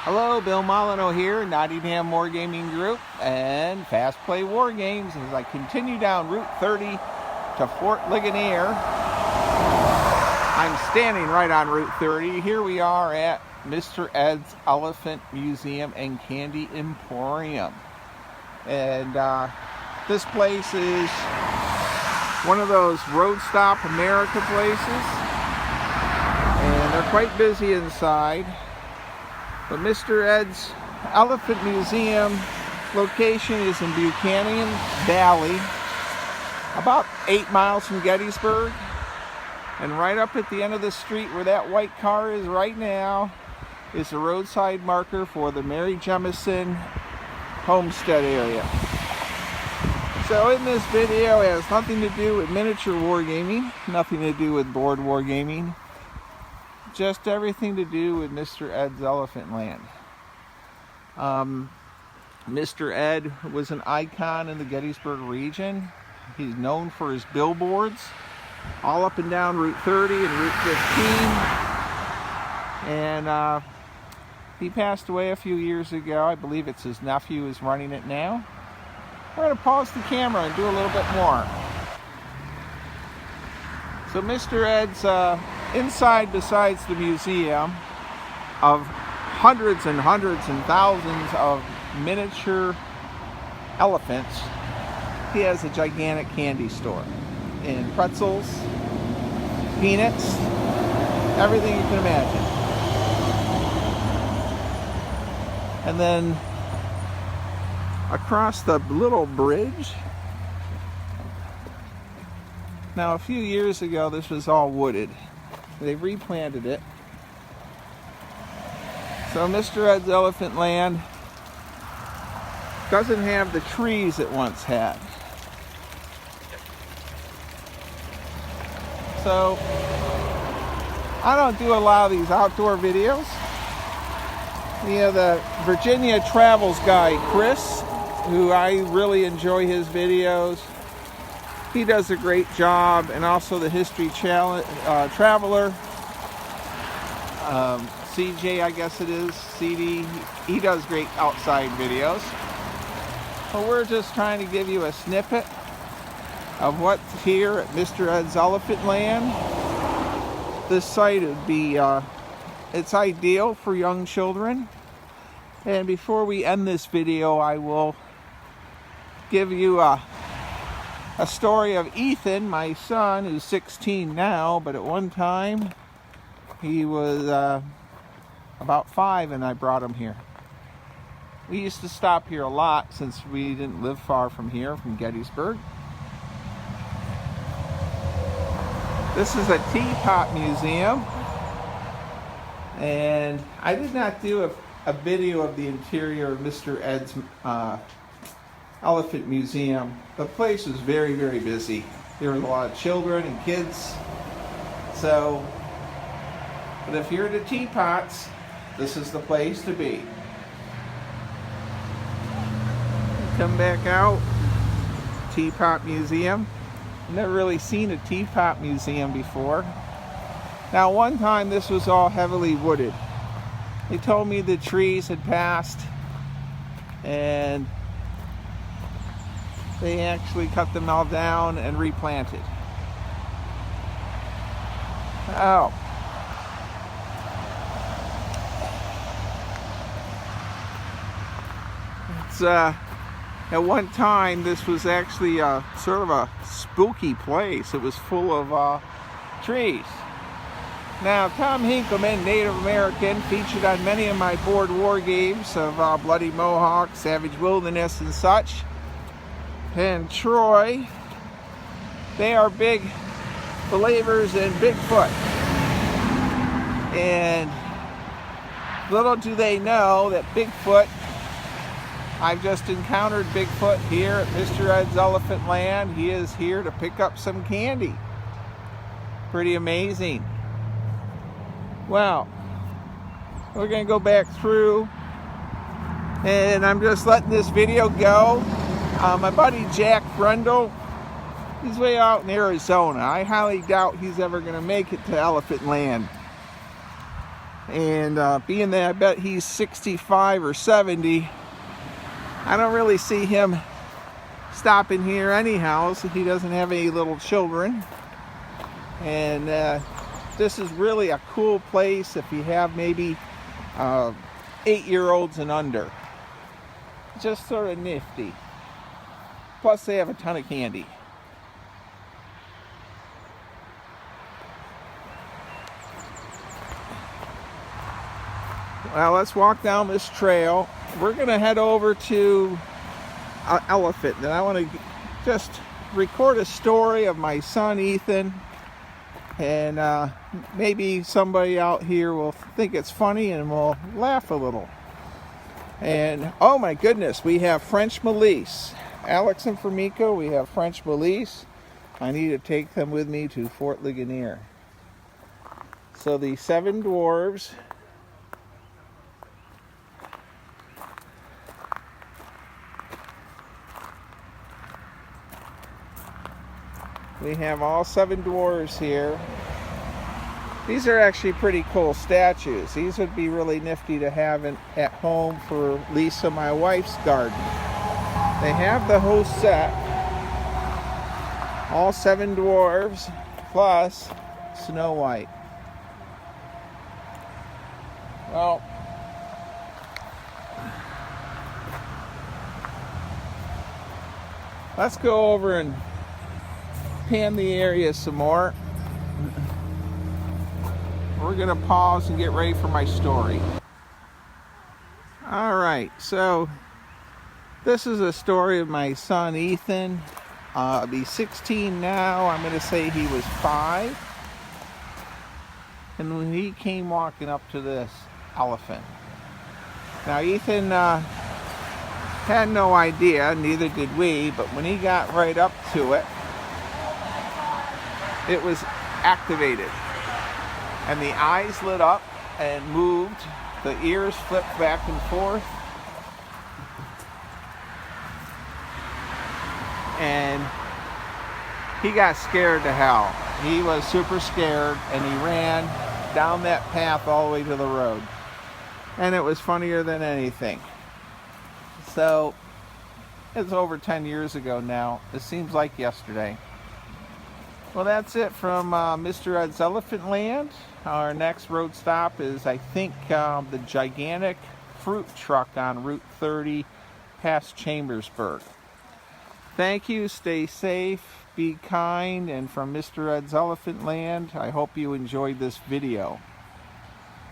Hello, Bill Molyneux here, Nottingham Wargaming Group and Fast Play War Games as I continue down Route 30 to Fort Ligonier. I'm standing right on Route 30. Here we are at Mr. Ed's Elephant Museum and Candy Emporium. And this place is one of those Road Stop America places. And they're quite busy inside. But Mr. Ed's Elephant Museum location is in Buchanan Valley, about 8 miles from Gettysburg. And right up at the end of the street where that white car is right now is the roadside marker for the Mary Jemison Homestead area. So in this video, it has nothing to do with miniature wargaming, nothing to do with board wargaming. Just everything to do with Mr. Ed's Elephant Land. Mr. Ed was an icon in the Gettysburg region. He's known for his billboards all up and down Route 30 and Route 15. And he passed away a few years ago. I believe it's his nephew who's running it now. We're going to pause the camera and do a little bit more. So Mr. Ed's inside, besides the museum, of hundreds and thousands of miniature elephants, he has a gigantic candy store. And pretzels, peanuts, everything you can imagine. And then across the little bridge, now a few years ago this was all wooded. They replanted it. So Mr. Ed's Elephant Land doesn't have the trees it once had. So I don't do a lot of these outdoor videos. The Virginia Travels guy, Chris, who I really enjoy his videos. He does a great job, and also the History Traveler, CJ, I guess it is, CD. He does great outside videos. But we're just trying to give you a snippet of what's here at Mr. Ed's Elephant Land. This site would be, it's ideal for young children. And before we end this video, I will give you a story of Ethan, my son, who's 16 now, but at one time he was about 5 and I brought him here. We used to stop here a lot since we didn't live far from here, from Gettysburg. This is a teapot museum, and I did not do a video of the interior of Mr. Ed's Elephant Museum. The place was very, very busy. There were a lot of children and kids. So, but if you're into teapots, this is the place to be. Come back out, Teapot Museum. Never really seen a teapot museum before. Now, one time this was all heavily wooded. They told me the trees had passed and they actually cut them all down and replanted. Oh. It's at one time this was actually sort of a spooky place. It was full of trees. Now, Tom Hinkleman, Native American, featured on many of my board war games of Bloody Mohawk, Savage Wilderness, and such. And Troy, they are big believers in Bigfoot. And little do they know that Bigfoot, I've just encountered Bigfoot here at Mr. Ed's Elephant Land. He is here to pick up some candy. Pretty amazing. Well, we're going to go back through, and I'm just letting this video go. My buddy Jack Brundle, he's way out in Arizona. I highly doubt he's ever going to make it to Elephant Land. And being that I bet he's 65 or 70, I don't really see him stopping here anyhow, so he doesn't have any little children. And this is really a cool place if you have maybe 8-year-olds and under. Just sort of nifty. Plus they have a ton of candy. Well, let's walk down this trail. We're going to head over to Elephant, and I want to just record a story of my son Ethan, and maybe somebody out here will think it's funny and will laugh a little. And oh my goodness, we have French Melisse. Alex and Formica, we have French Melisse. I need to take them with me to Fort Ligonier. So the 7 dwarves. We have all 7 dwarves here. These are actually pretty cool statues. These would be really nifty to have at home for Lisa, my wife's garden. They have the whole set. All 7 dwarves plus Snow White. Well, let's go over and pan the area some more. We're gonna pause and get ready for my story. All right, so this is a story of my son Ethan. He's 16 now. I'm gonna say he was 5. And when he came walking up to this elephant. Now Ethan had no idea, neither did we, but when he got right up to it, it was activated. And the eyes lit up and moved. The ears flipped back and forth. And he got scared to hell. He was super scared, and he ran down that path all the way to the road. And it was funnier than anything. So, it's over 10 years ago now. It seems like yesterday. Well, that's it from Mr. Ed's Elephant Land. Our next road stop is, I think, the gigantic fruit truck on Route 30 past Chambersburg. Thank you. Stay safe. Be kind. And from Mr. Ed's Elephant Land, I hope you enjoyed this video.